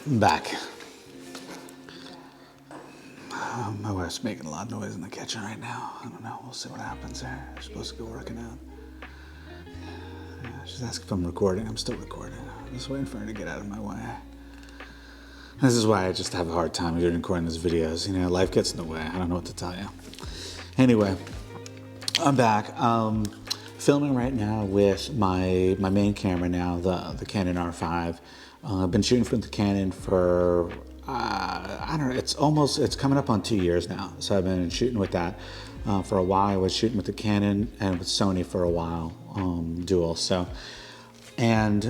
I'm back. My wife's making a lot of noise in the kitchen right now. I don't know, we'll see what happens there. We're supposed to go working out. Yeah, she's asking if I'm recording. I'm still recording. I'm just waiting for her to get out of my way. This is why I just have a hard time doing recording these videos. You know, life gets in the way. I don't know what to tell you. Anyway, I'm back. Filming right now with my main camera now, the Canon R5. I've been shooting with the Canon for, I don't know, it's coming up on 2 years now. So I've been shooting with that for a while. I was shooting with the Canon and with Sony for a while, dual. So, and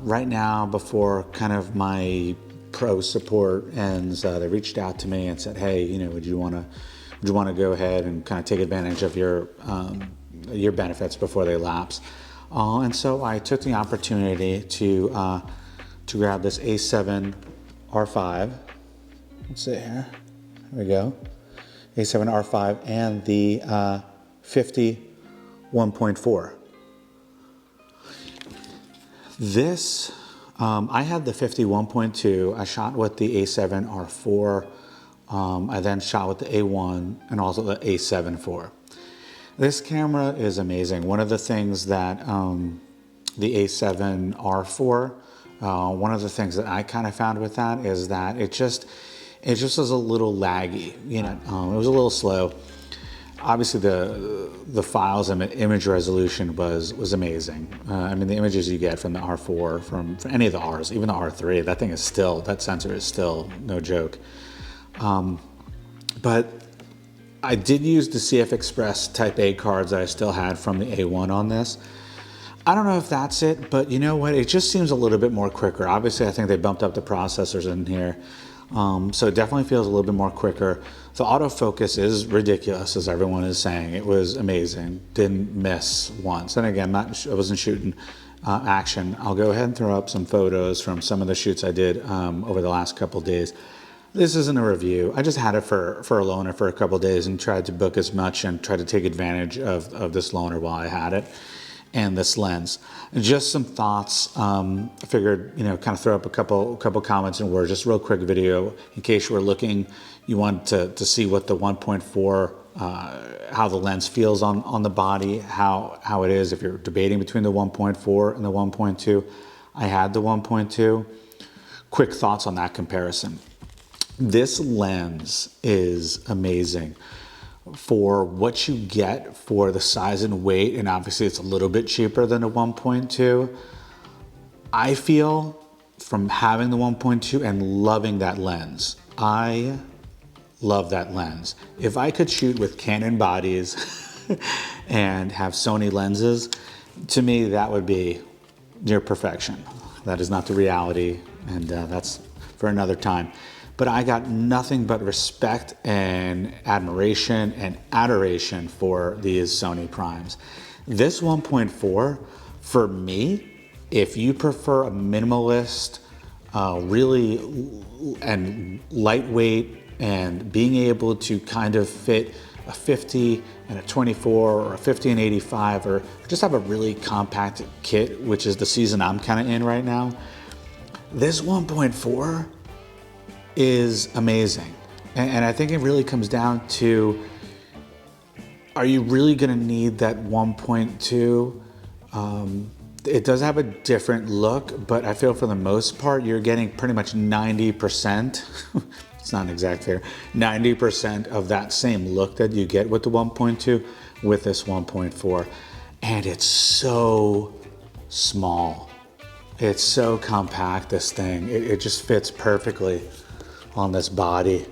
right now, before kind of my pro support ends, they reached out to me and said, hey, you know, would you want to go ahead and kind of take advantage of your benefits before they lapse? And so I took the opportunity to grab this A7 R5. Let's see here. There we go. A7 R5 and the 50mm1.4. This, I had the 50mm1.2. I shot with the A7 R4. I then shot with the A1 and also the A7 IV. This camera is amazing. One of the things that the A7 R4, one of the things that I kind of found with that is that it just was a little laggy. You know, it was a little slow. Obviously, the files and image resolution was amazing. I mean, the images you get from the R4, from any of the Rs, even the R3, that thing is still, that sensor is still no joke. But I did use the CF Express Type A cards that I still had from the A1 on this. I don't know if that's it, but you know what? It just seems a little bit more quicker. Obviously, I think they bumped up the processors in here. So it definitely feels a little bit more quicker. The autofocus is ridiculous, as everyone is saying. It was amazing. Didn't miss once. And again, I wasn't shooting action. I'll go ahead and throw up some photos from some of the shoots I did over the last couple of days. This isn't a review. I just had it for a loaner for a couple of days and tried to book as much and try to take advantage of this loaner while I had it and this lens. Just some thoughts. I figured, you know, kind of throw up a couple comments and words, just a real quick video in case you were looking, you want to see what the 1.4, how the lens feels on the body, how it is if you're debating between the 1.4 and the 1.2. I had the 1.2. Quick thoughts on that comparison. This lens is amazing for what you get for the size and weight, and obviously it's a little bit cheaper than a 1.2. I feel from having the 1.2 and loving that lens, I love that lens. If I could shoot with Canon bodies and have Sony lenses, to me that would be near perfection. That is not the reality, and that's for another time. But I got nothing but respect and admiration and adoration for these Sony Primes. This 1.4, for me, if you prefer a minimalist, really and lightweight, and being able to kind of fit a 50 and a 24 or a 50 and 85, or just have a really compact kit, which is the season I'm kind of in right now, this 1.4 is amazing. And I think it really comes down to, are you really gonna need that 1.2? It does have a different look, but I feel for the most part, you're getting pretty much 90%, it's not an exact figure, 90% of that same look that you get with the 1.2 with this 1.4. And it's so small. It's so compact, this thing. It just fits perfectly on this body,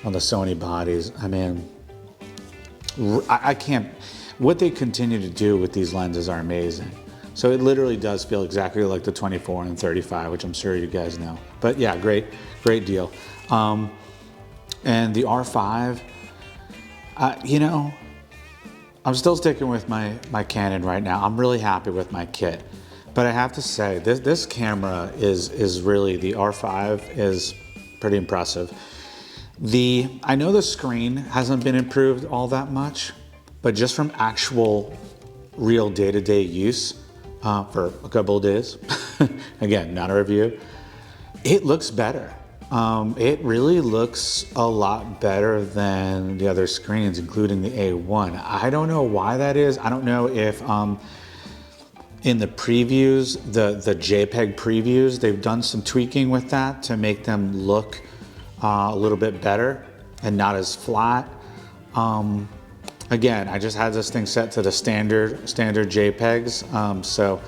on the Sony bodies. I mean, I can't, what they continue to do with these lenses are amazing. So it literally does feel exactly like the 24 and 35, which I'm sure you guys know. But yeah, great deal. And the R5, you know, I'm still sticking with my Canon right now. I'm really happy with my kit. But I have to say, this camera is really, the R5 is pretty impressive. I know the screen hasn't been improved all that much, but just from actual real day-to-day use for a couple of days, again, not a review, It looks better. It really looks a lot better than the other screens, including the A1. I don't know why that is. I don't know if in the previews, the JPEG previews, they've done some tweaking with that to make them look a little bit better and not as flat. Again, I just had this thing set to the standard JPEGs, so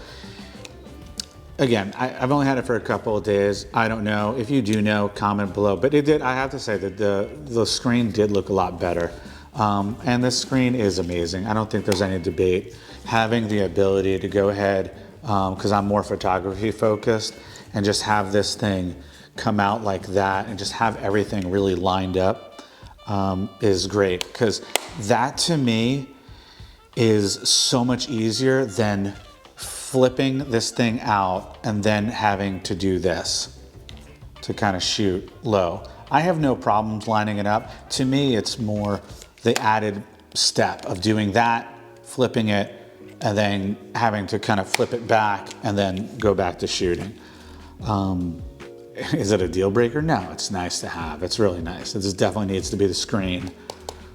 again, I've only had it for a couple of days. I don't know. If you do know, comment below. But it did, I have to say that the screen did look a lot better. And this screen is amazing. I don't think there's any debate. Having the ability to go ahead, because I'm more photography focused, and just have this thing come out like that and just have everything really lined up is great. Because that to me is so much easier than flipping this thing out and then having to do this to kind of shoot low. I have no problems lining it up. To me, it's more the added step of doing that, flipping it, and then having to kind of flip it back and then go back to shooting. Is it a deal breaker? No, it's nice to have. It's really nice. It just definitely needs to be the screen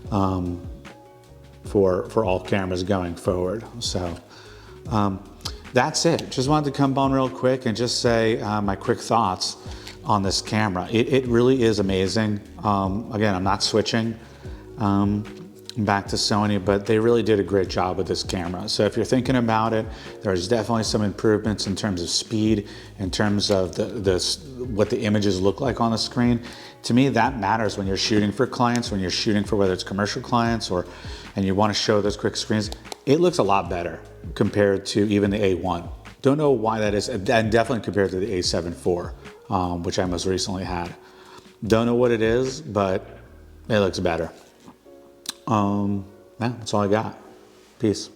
for all cameras going forward. So that's it. Just wanted to come on real quick and just say my quick thoughts on this camera. It really is amazing. Again, I'm not switching back to Sony, but they really did a great job with this camera. So if you're thinking about it, there's definitely some improvements in terms of speed, in terms of what the images look like on the screen. To me, that matters when you're shooting for clients, when you're shooting for whether it's commercial clients and you want to show those quick screens. It looks a lot better compared to even the A1. Don't know why that is, and definitely compared to the A7 IV, which I most recently had. Don't know what it is, but it looks better. Yeah, that's all I got. Peace.